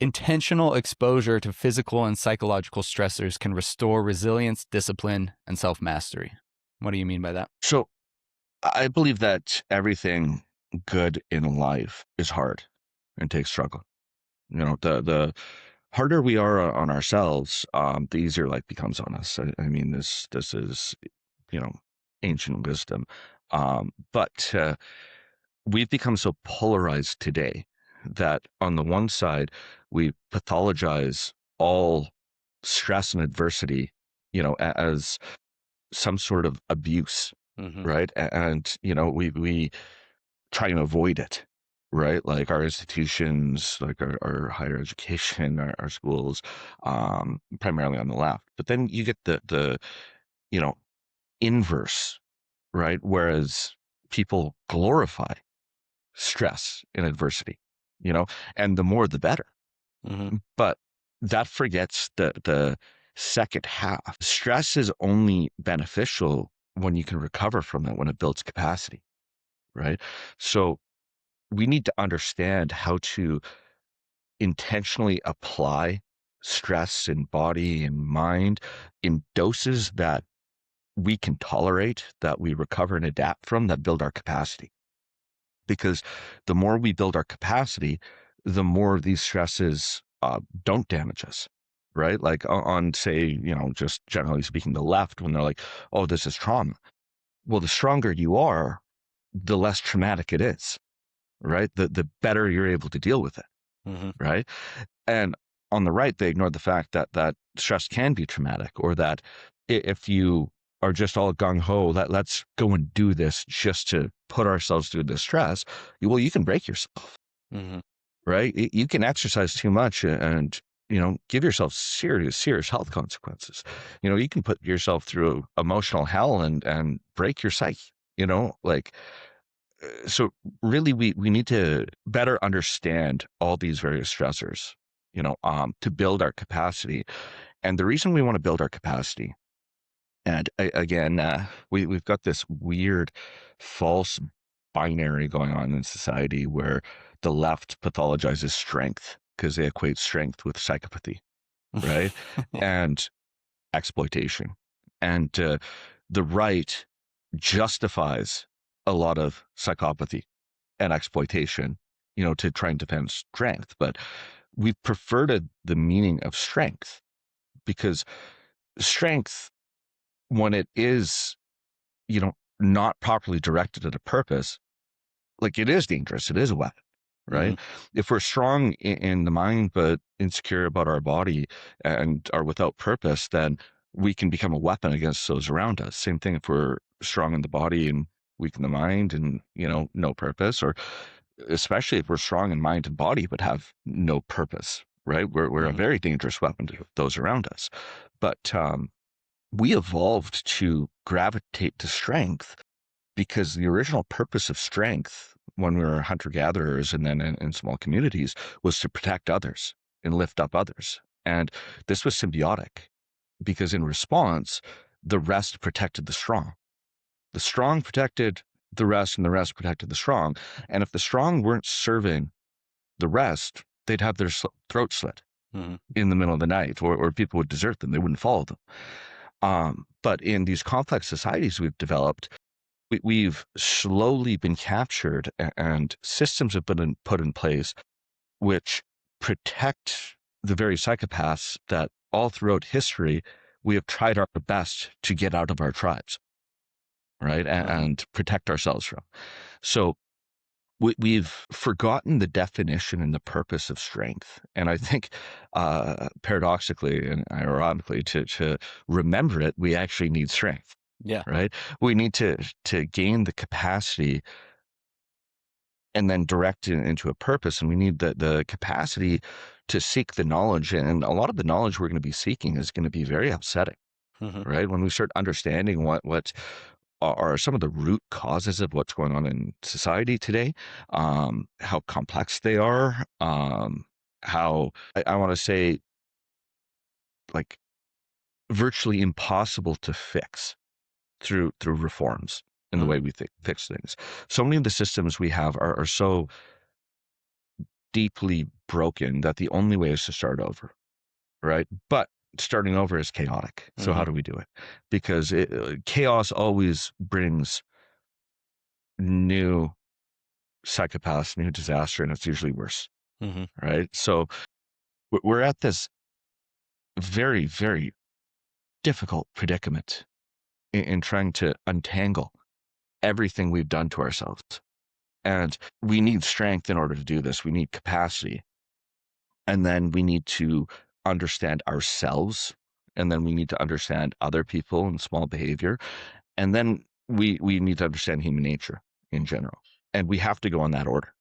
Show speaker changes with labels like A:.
A: intentional exposure to physical and psychological stressors can restore resilience, discipline, and self-mastery. What do you mean by that?
B: So I believe that everything good in life is hard and takes struggle. The harder we are on ourselves, the easier life becomes on us. I mean, this is, you know, ancient wisdom. But we've become so polarized today that on the one side, we pathologize all stress and adversity, as some sort of abuse,
A: Mm-hmm.
B: right? And we try and avoid it, right? Like our institutions, like our higher education, our schools, primarily on the left. But then you get the you know inverse, right? Whereas people glorify stress and adversity, you know, and the more the better.
A: Mm-hmm.
B: But that forgets the second half. Stress is only beneficial when you can recover from it, when it builds capacity, right? So we need to understand how to intentionally apply stress in body and mind in doses that we can tolerate, that we recover and adapt from, that build our capacity. Because the more we build our capacity, the more these stresses don't damage us, right? Like on, say, just generally speaking, the left, when they're like, oh, this is trauma. Well, the stronger you are, the less traumatic it is, right? The better you're able to deal with it,
A: Mm-hmm.
B: right? And on the right, they ignore the fact that stress can be traumatic, or that if you are just all gung ho, let's go and do this just to put ourselves through the stress, well, you can break yourself,
A: Mm-hmm.
B: right? You can exercise too much and give yourself serious health consequences. You can put yourself through emotional hell and break your psyche. Like, so really we need to better understand all these various stressors, to build our capacity. And the reason we want to build our capacity, and again, we've got this weird false binary going on in society where the left pathologizes strength because they equate strength with psychopathy, right? And exploitation. And the right justifies a lot of psychopathy and exploitation, to try and defend strength. But we've perverted the meaning of strength, because strength, when it is, not properly directed at a purpose, like, it is dangerous. It is a weapon,
A: Mm-hmm.
B: right? If we're strong in the mind, but insecure about our body and are without purpose, then we can become a weapon against those around us. Same thing if we're strong in the body and weak in the mind and, no purpose, or especially if we're strong in mind and body, but have no purpose, right? We're a
A: Mm-hmm.
B: very dangerous weapon to those around us. But we evolved to gravitate to strength because the original purpose of strength when we were hunter gatherers and then in small communities was to protect others and lift up others. And this was symbiotic, because in response, the rest protected the strong. The strong protected the rest, and the rest protected the strong. And if the strong weren't serving the rest, they'd have their throat slit
A: Mm-hmm.
B: in the middle of the night, or people would desert them. They wouldn't follow them. But in these complex societies we've developed, we've slowly been captured, and systems have been put in place which protect the very psychopaths that all throughout history we have tried our best to get out of our tribes, right?
A: Mm-hmm.
B: And protect ourselves from. So we've forgotten the definition and the purpose of strength. And I think, paradoxically and ironically, to remember it, we actually need strength,
A: Yeah.
B: right? We need to gain the capacity and then direct it into a purpose. And we need the capacity to seek the knowledge. And a lot of the knowledge we're going to be seeking is going to be very upsetting,
A: Mm-hmm.
B: right? When we start understanding what are some of the root causes of what's going on in society today, how complex they are, how I want to say, like, virtually impossible to fix through reforms in the way we fix things. So many of the systems we have are so deeply broken that the only way is to start over, right? But starting over is chaotic. So how do we do it? Because chaos always brings new psychopaths, new disaster, and it's usually worse, right? So we're at this very, very difficult predicament in trying to untangle everything we've done to ourselves. And we need strength in order to do this. We need capacity. And then we need to understand ourselves. And then we need to understand other people and small behavior. And then we need to understand human nature in general. And we have to go in that order.